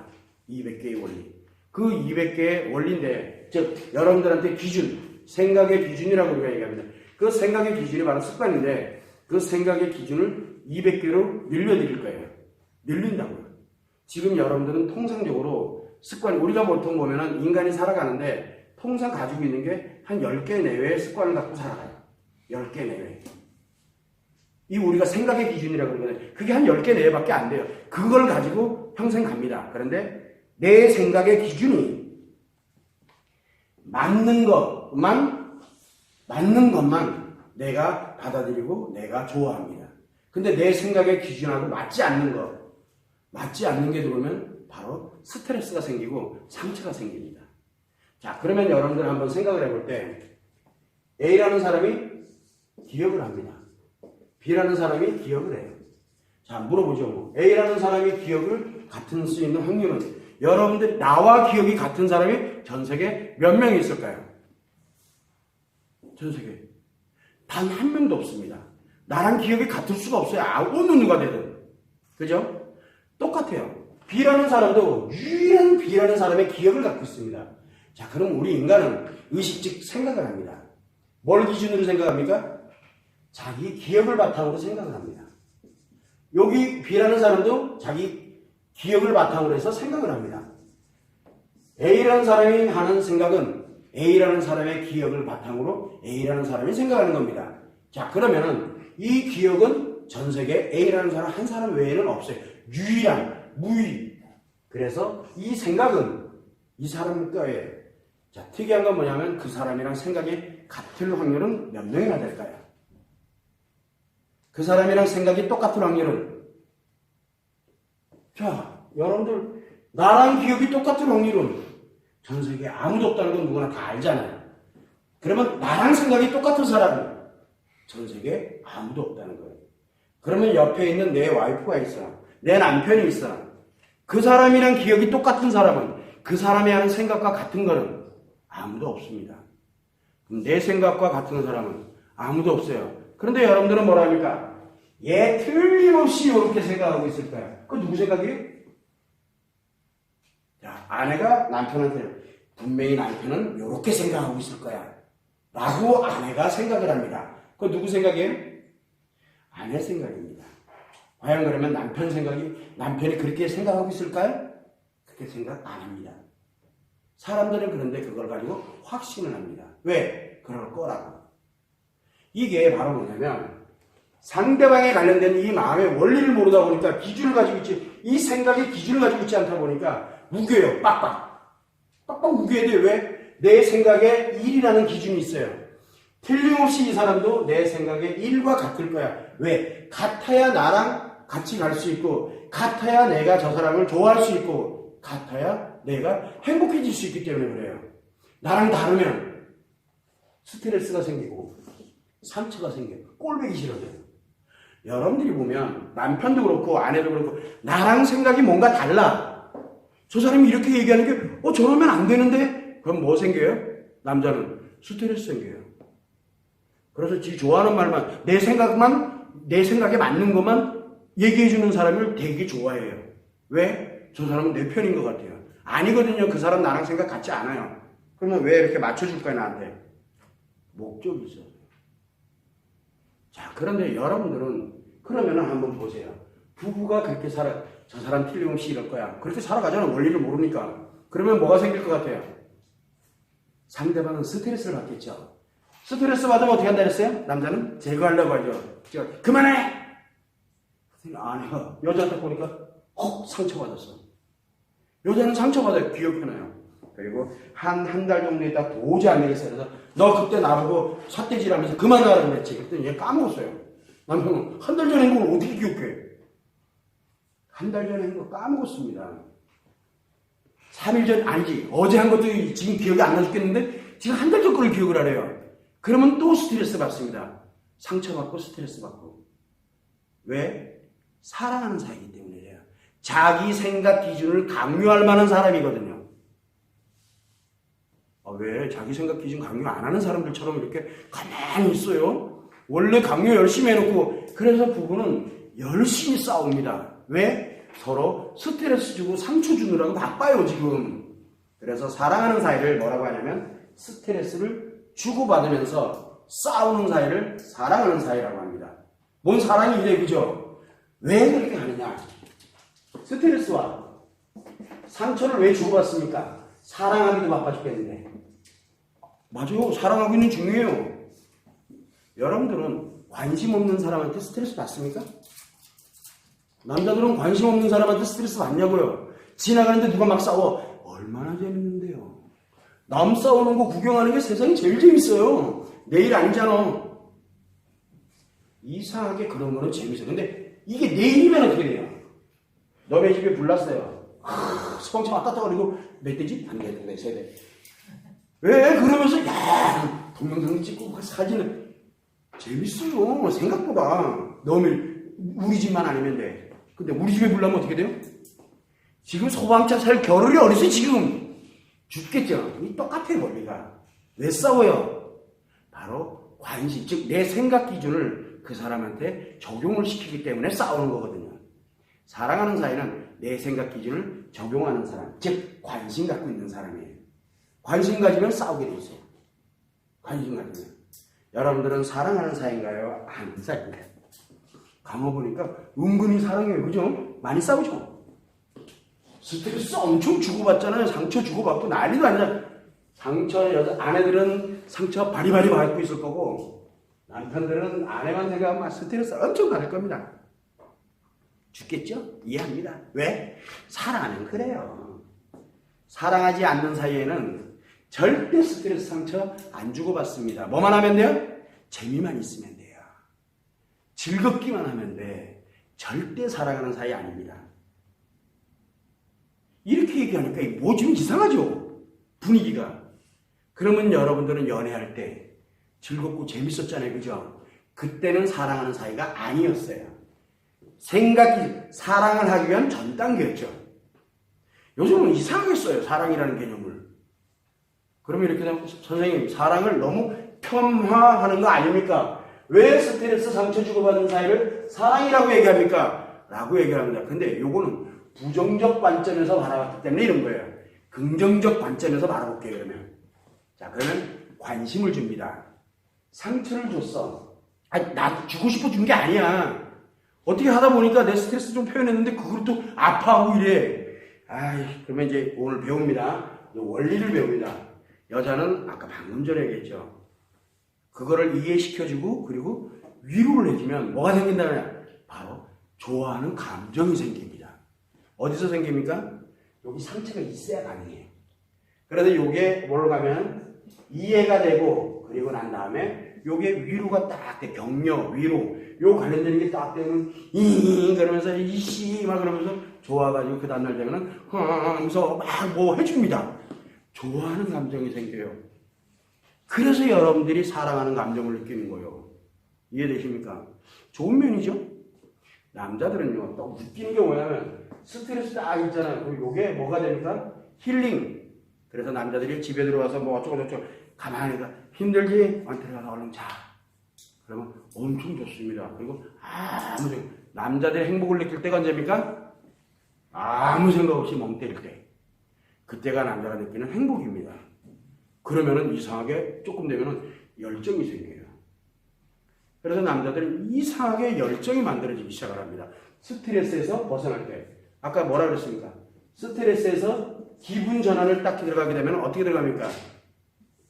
200개의 원리. 그 200개의 원리인데, 즉 여러분들한테 기준, 생각의 기준이라고 우리가 얘기합니다. 그 생각의 기준이 바로 습관인데 그 생각의 기준을 200개로 늘려드릴 거예요. 늘린다고요. 지금 여러분들은 통상적으로 습관, 우리가 보통 보면은 인간이 살아가는데 통상 가지고 있는 게 한 10개 내외의 습관을 갖고 살아가요. 10개 내외. 이 우리가 생각의 기준이라고 그러거든요. 그게 한 10개 내외밖에 안 돼요. 그걸 가지고 평생 갑니다. 그런데 내 생각의 기준이 맞는 것만 내가 받아들이고 내가 좋아합니다. 근데 내 생각의 기준하고 맞지 않는 게 들어오면 바로 스트레스가 생기고 상처가 생깁니다. 자, 그러면 여러분들 한번 생각을 해볼 때 A라는 사람이 기억을 합니다. B라는 사람이 기억을 해요. 자, 물어보죠. A라는 사람이 기억을 같은 수 있는 확률은 여러분들 나와 기억이 같은 사람이 전 세계에 몇 명이 있을까요? 전 세계에 단 한 명도 없습니다. 나랑 기억이 같을 수가 없어요. 어느 누가 되든. 그죠? 똑같아요. B라는 사람도 유일한 B라는 사람의 기억을 갖고 있습니다. 자, 그럼 우리 인간은 의식, 생각을 합니다. 뭘 기준으로 생각합니까? 자기 기억을 바탕으로 생각을 합니다. 여기 B라는 사람도 자기 기억을 바탕으로 해서 생각을 합니다. A라는 사람이 하는 생각은 A라는 사람의 기억을 바탕으로 A라는 사람이 생각하는 겁니다. 자, 그러면은 이 기억은 전 세계 A라는 사람 한 사람 외에는 없어요. 유일한, 무의. 그래서 이 생각은 이 사람 거예요. 자, 특이한 건 뭐냐면 그 사람이랑 생각이 같을 확률은 몇 명이나 될까요? 그 사람이랑 생각이 똑같은 확률은, 자, 여러분들 나랑 기억이 똑같은 확률은 전 세계에 아무도 없다는 건 누구나 다 알잖아요. 그러면 나랑 생각이 똑같은 사람은 전 세계에 아무도 없다는 거예요. 그러면 옆에 있는 내 와이프가 있어, 내 남편이 있어. 그 사람이랑 기억이 똑같은 사람은 그 사람이 하는 생각과 같은 거는 아무도 없습니다. 그럼 내 생각과 같은 사람은 아무도 없어요. 그런데 여러분들은 뭐라 합니까? 얘 틀림없이 이렇게 생각하고 있을 거야. 그거 누구 생각이에요? 자, 아내가 남편한테 분명히 남편은 이렇게 생각하고 있을 거야. 라고 아내가 생각을 합니다. 그거 누구 생각이에요? 아내 생각입니다. 과연 그러면 남편이 그렇게 생각하고 있을까요? 그렇게 생각 안 합니다. 사람들은 그런데 그걸 가지고 확신을 합니다. 왜? 그럴 거라고. 이게 바로 뭐냐면 상대방에 관련된 이 마음의 원리를 모르다 보니까 기준을 가지고 있지, 이 생각의 기준을 가지고 있지 않다 보니까 무게요. 빡빡 무게에 대해 왜? 내 생각에 1이라는 기준이 있어요. 틀림없이 이 사람도 내 생각에 1과 같을 거야. 왜? 같아야 나랑 같이 갈 수 있고, 같아야 내가 저 사람을 좋아할 수 있고, 같아야 내가 행복해질 수 있기 때문에 그래요. 나랑 다르면 스트레스가 생기고 상처가 생겨요. 꼴보기 싫어져요. 여러분들이 보면 남편도 그렇고 아내도 그렇고 나랑 생각이 뭔가 달라. 저 사람이 이렇게 얘기하는 게 저러면 안 되는데? 그럼 뭐 생겨요? 남자는 스트레스 생겨요. 그래서 지 좋아하는 말만 내 생각에 맞는 것만 얘기해주는 사람을 되게 좋아해요. 왜? 저 사람은 내 편인 것 같아요. 아니거든요. 그 사람 나랑 생각 같지 않아요. 그러면 왜 이렇게 맞춰줄 거야 나한테? 목적이 있어요. 자, 그런데 여러분들은 그러면은 한번 보세요. 부부가 그렇게 저 사람 틀림없이 이럴 거야. 그렇게 살아가잖아. 원리를 모르니까. 그러면 뭐가 생길 것 같아요? 상대방은 스트레스를 받겠죠. 스트레스 받으면 어떻게 한다 그랬어요? 남자는 제거하려고 하죠. 그만해! 아내가 여자한테 보니까 상처받았어. 여자는 상처받아요. 귀엽잖아요. 그리고 한 달 정도 있다 도저히 안 되겠어요. 그래서 너 그때 나보고 삿대질하면서 그만하라고 그랬지. 그랬더니 얘 까먹었어요. 남편은 한 달 전에 한 걸 어떻게 기억해? 한 달 전에 한 거 까먹었습니다. 3일 전 아니지. 어제 한 것도 지금 기억이 안 나 죽겠는데 지금 한 달 전 거를 기억을 하래요. 그러면 또 스트레스 받습니다. 상처받고 스트레스 받고. 왜? 사랑하는 사이이기 때문에 그래요. 자기 생각 기준을 강요할 만한 사람이거든요. 왜? 자기 생각 기준 강요 안 하는 사람들처럼 이렇게 가만히 있어요. 원래 강요 열심히 해놓고 그래서 부부는 열심히 싸웁니다. 왜? 서로 스트레스 주고 상처 주느라고 바빠요 지금. 그래서 사랑하는 사이를 뭐라고 하냐면 스트레스를 주고받으면서 싸우는 사이를 사랑하는 사이라고 합니다. 뭔 사랑이 이래, 그죠? 왜 그렇게 하느냐? 스트레스와 상처를 왜 주고받습니까? 사랑하기도 바빠 죽겠는데. 맞아요. 사랑하기는 중요해요. 여러분들은 관심 없는 사람한테 스트레스 받습니까? 남자들은 관심 없는 사람한테 스트레스 받냐고요. 지나가는데 누가 막 싸워. 얼마나 재밌는데요. 남 싸우는 거 구경하는 게 세상에 제일 재밌어요. 내 일 아니잖아. 이상하게 그런 거는 재밌어요. 근데 이게 내 일이면 어떻게 돼요? 너네 집에 불났어요. 소방차 왔다 갔다 거리고 멧돼지? 안 돼, 네, 세대. 왜? 그러면서 동영상 찍고 그 사진을 재밌어요. 생각보다. 너네 우리 집만 아니면 돼. 근데 우리 집에 불나면 어떻게 돼요? 지금 소방차 살 겨를이 어디서 지금 죽겠죠. 이 똑같아요, 원리가. 왜 싸워요? 바로 관심, 즉 내 생각 기준을 그 사람한테 적용을 시키기 때문에 싸우는 거거든요. 사랑하는 사이는 내 생각 기준을 적용하는 사람, 즉 관심 갖고 있는 사람이에요. 관심 가지면 싸우게 돼 있어요. 관심 가지면. 여러분들은 사랑하는 사이인가요? 아닌 사이인가요? 감아보니까 은근히 사랑해요. 그죠? 많이 싸우죠? 스트레스 엄청 주고받잖아요. 상처 주고받고 난리도 아니야. 아내들은 상처 바리바리 받고 있을 거고, 남편들은 아내만 생각하면 스트레스 엄청 받을 겁니다. 죽겠죠? 이해합니다. 왜? 사랑은 그래요. 사랑하지 않는 사이에는 절대 스트레스 상처 안 주고받습니다. 뭐만 하면 돼요? 재미만 있으면 돼요. 즐겁기만 하면 돼. 절대 사랑하는 사이 아닙니다. 이렇게 얘기하니까 뭐 좀 이상하죠? 분위기가. 그러면 여러분들은 연애할 때 즐겁고 재밌었잖아요. 그죠? 그때는 사랑하는 사이가 아니었어요. 사랑을 하기 위한 전 단계였죠. 요즘은 이상하게 써요. 사랑이라는 개념을. 그러면 이렇게 되면 선생님, 사랑을 너무 폄하하는 거 아닙니까? 왜 스트레스 상처 주고받는 사이를 사랑이라고 얘기합니까? 라고 얘기합니다. 근데 요거는 부정적 관점에서 바라봤기 때문에 이런 거예요. 긍정적 관점에서 바라볼게요, 그러면. 자, 그러면 관심을 줍니다. 상처를 줬어. 아니, 나 주고 싶어 준 게 아니야. 어떻게 하다 보니까 내 스트레스 좀 표현했는데 그걸 또 아파하고 이래. 그러면 이제 오늘 배웁니다. 원리를 배웁니다. 여자는 아까 방금 전에 얘기했죠. 그거를 이해시켜주고 그리고 위로를 해주면 뭐가 생긴다면 바로 좋아하는 감정이 생깁니다. 어디서 생깁니까? 여기 상처가 있어야 가능해요. 그래서 이게 뭘로 가면 이해가 되고 그리고 난 다음에 요게 위로가 딱 돼. 격려, 위로. 요 관련되는 게 딱 되면 그러면서 이씨 막 그러면서 좋아가지고 그 다음날 되면은 하면서 막 뭐 해줍니다. 좋아하는 감정이 생겨요. 그래서 여러분들이 사랑하는 감정을 느끼는 거예요. 이해되십니까? 좋은 면이죠? 남자들은요, 또 웃기는 게 뭐냐면 스트레스 딱 있잖아요. 그리고 요게 뭐가 됩니까? 힐링. 그래서 남자들이 집에 들어와서 뭐 어쩌고저쩌고 가만히 가 힘들지? 들어가서 얼른 자. 그러면 엄청 좋습니다. 그리고 아무 생각, 남자들의 행복을 느낄 때가 언제입니까? 아무 생각 없이 멍 때릴 때. 그때가 남자가 느끼는 행복입니다. 그러면은 이상하게 조금 되면은 열정이 생겨요. 그래서 남자들은 이상하게 열정이 만들어지기 시작을 합니다. 스트레스에서 벗어날 때. 아까 뭐라 그랬습니까? 스트레스에서 기분 전환을 딱 들어가게 되면 어떻게 들어갑니까?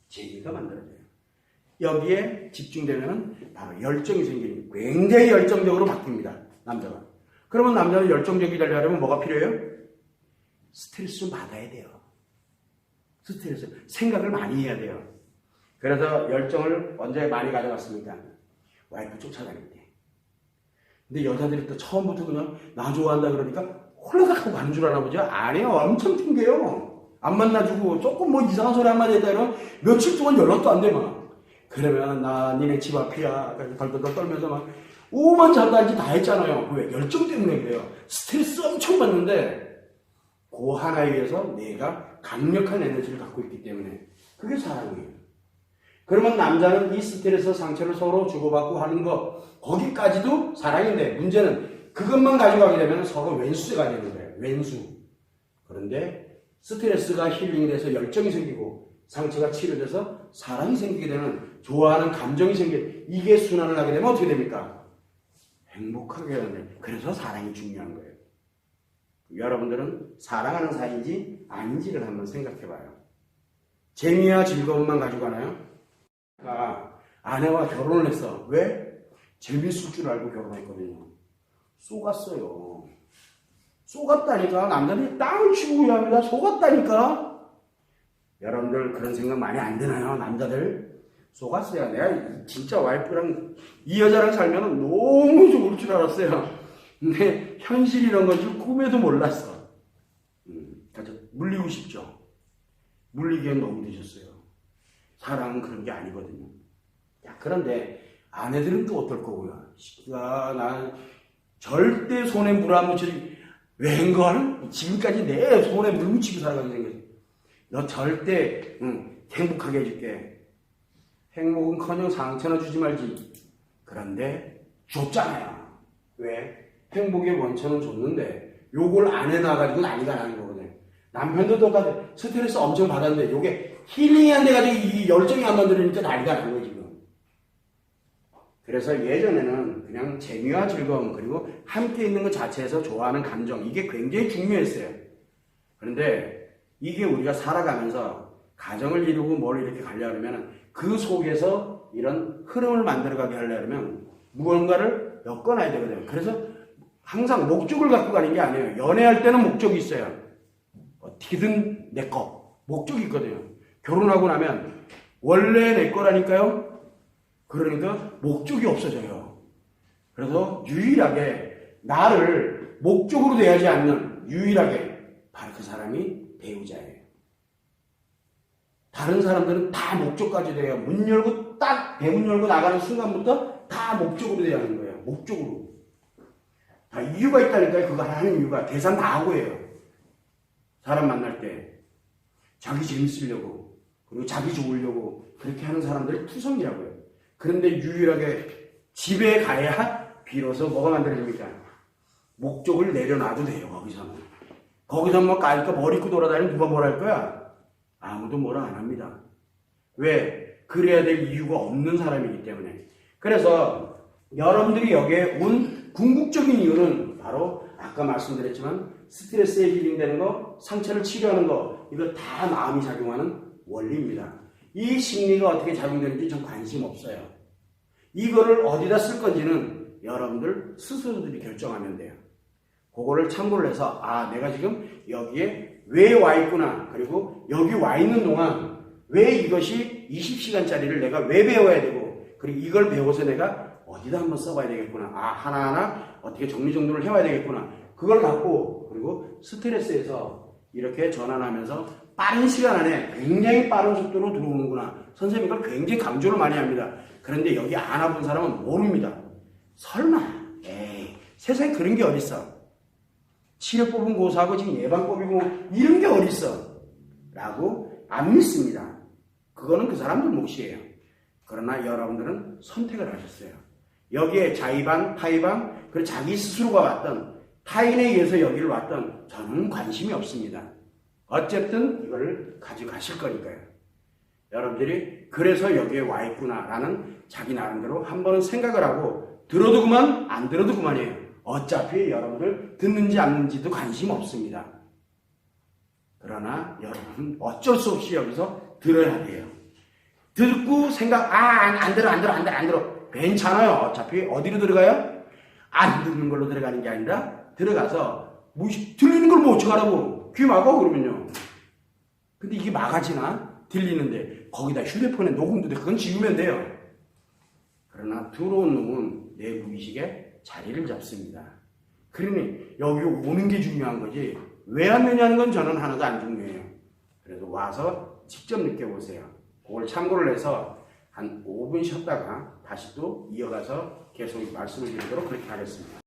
재미가 만들어져요. 여기에 집중되면 바로 열정이 생기는 굉장히 열정적으로 바뀝니다. 남자가. 그러면 남자는 열정적이 되려면 뭐가 필요해요? 스트레스 좀 받아야 돼요. 스트레스. 생각을 많이 해야 돼요. 그래서 열정을 언제 많이 가져갔습니까? 와이프 쫓아다닐 때. 근데 여자들이 또 처음부터 그냥 나 좋아한다 그러니까 홀라닥하고 가는 줄 아나 보죠? 아니에요. 엄청 튕겨요. 안 만나주고 조금 뭐 이상한 소리 한마디 했다 이러면 며칠 동안 연락도 안 돼, 막. 그러면 나 니네 집 앞이야. 덜덜덜 떨면서 막 오만 잡다한지 다 했잖아요. 왜? 열정 때문에 그래요. 스트레스 엄청 받는데 그 하나에 의해서 내가 강력한 에너지를 갖고 있기 때문에 그게 사랑이에요. 그러면 남자는 이 스트레스 상처를 서로 주고받고 하는 거 거기까지도 사랑인데 문제는 그것만 가져가게 되면 서로 왼수가 되는 거예요. 왼수. 그런데 스트레스가 힐링이 돼서 열정이 생기고 상처가 치료돼서 사랑이 생기게 되는 좋아하는 감정이 생기게 이게 순환을 하게 되면 어떻게 됩니까? 행복하게 되는. 그래서 사랑이 중요한 거예요. 여러분들은 사랑하는 사이인지 아닌지를 한번 생각해봐요. 재미와 즐거움만 가지고 가나요? 아내와 결혼을 했어. 왜? 재밌을 줄 알고 결혼했거든요. 쏘갔어요. 쏘갔다니까. 남자들이 땅을 치고 위합니다. 속았다니까. 여러분들 그런 생각 많이 안 드나요? 남자들? 속았어요. 내가 진짜 와이프랑 이 여자랑 살면 너무 좋을 줄 알았어요. 근데 현실이 이런 건지 꿈에도 몰랐어. 물리고 싶죠. 물리기엔 너무 늦었어요. 사랑은 그런 게 아니거든요. 야, 그런데 아내들은 또 어떨 거고요. 난 절대 손에 물 안 묻히지. 웬걸? 지금까지 내 손에 물 묻히고 살아가게 생겼어. 너 절대 행복하게 해줄게. 행복은커녕 상처나 주지 말지. 그런데 줬잖아요. 왜? 행복의 원천은 줬는데 요걸 안 해놔가지고 난리가 나는 거거든요. 남편도 똑같아. 스트레스 엄청 받았는데 요게 힐링이 안 돼가지고 이 열정이 안 만들어지니까 난리가 나는 거예요 지금. 그래서 예전에는 그냥 재미와 즐거움 그리고 함께 있는 것 자체에서 좋아하는 감정 이게 굉장히 중요했어요. 그런데 이게 우리가 살아가면서 가정을 이루고 뭘 이렇게 가려면 그 속에서 이런 흐름을 만들어가게 하려면 무언가를 엮어놔야 되거든요. 그래서 항상 목적을 갖고 가는 게 아니에요. 연애할 때는 목적이 있어요. 어떻게든 내 거. 목적이 있거든요. 결혼하고 나면 원래 내 거라니까요. 그러니까 목적이 없어져요. 그래서 유일하게 나를 목적으로 대하지 않는 유일하게 바로 그 사람이 배우자예요. 다른 사람들은 다 목적까지 돼요. 문 열고 딱 대문 열고 나가는 순간부터 다 목적으로 대하는 거예요. 목적으로. 다 이유가 있다니까요. 그거 하는 이유가 계산 다 하고 해요. 사람 만날 때 자기 재밌으려고 그리고 자기 좋으려고 그렇게 하는 사람들이 투성이라고요. 그런데 유일하게 집에 가야 비로소 뭐가 만들어집니까? 목적을 내려놔도 돼요. 거기서는. 거기서 뭐 까니까 머리 입고 돌아다니면 누가 뭐라 할 거야? 아무도 뭐라 안 합니다. 왜? 그래야 될 이유가 없는 사람이기 때문에. 그래서 여러분들이 여기에 온 궁극적인 이유는 바로 아까 말씀드렸지만 스트레스에 힐링되는 거, 상처를 치료하는 거, 이거 다 마음이 작용하는 원리입니다. 이 심리가 어떻게 작용되는지 전 관심 없어요. 이거를 어디다 쓸 건지는 여러분들 스스로들이 결정하면 돼요. 그거를 참고를 해서 내가 지금 여기에 왜 와 있구나, 그리고 여기 와 있는 동안 왜 이것이 20시간짜리를 내가 왜 배워야 되고, 그리고 이걸 배워서 내가 어디다 한번 써봐야 되겠구나, 하나하나 어떻게 정리정돈을 해와야 되겠구나, 그걸 갖고, 그리고 스트레스에서 이렇게 전환하면서 빠른 시간 안에 굉장히 빠른 속도로 들어오는구나. 선생님 이걸 굉장히 강조를 많이 합니다. 그런데 여기 안 와본 사람은 모릅니다. 설마, 세상에 그런 게 어딨어. 치료법은 고사하고 지금 예방법이고 이런 게 어딨어 라고 안 믿습니다. 그거는 그 사람들 몫이에요. 그러나 여러분들은 선택을 하셨어요. 여기에 자의반, 타의반, 그리고 자기 스스로가 왔던, 타인에 의해서 여기를 왔던, 저는 관심이 없습니다. 어쨌든 이거를 가져가실 거니까요. 여러분들이 그래서 여기에 와 있구나 라는 자기 나름대로 한 번은 생각을 하고, 들어도 그만, 안 들어도 그만이에요. 어차피 여러분들 듣는지 안 듣는지도 관심 없습니다. 그러나 여러분은 어쩔 수 없이 여기서 들어야 돼요. 듣고 생각, 안 들어. 괜찮아요. 어차피 어디로 들어가요? 안 듣는 걸로 들어가는 게 아니라 들어가서 들리는 걸 뭐 어떡하라고. 귀 막아 그러면요. 근데 이게 막아지나? 들리는데 거기다 휴대폰에 녹음도 돼. 그건 지우면 돼요. 그러나 들어온 놈은 내 무의식에 자리를 잡습니다. 그러니 여기 오는 게 중요한 거지 왜 왔느냐는 건 저는 하나도 안 중요해요. 그래서 와서 직접 느껴보세요. 그걸 참고를 해서 한 5분 쉬었다가 다시 또 이어가서 계속 말씀을 드리도록 그렇게 하겠습니다.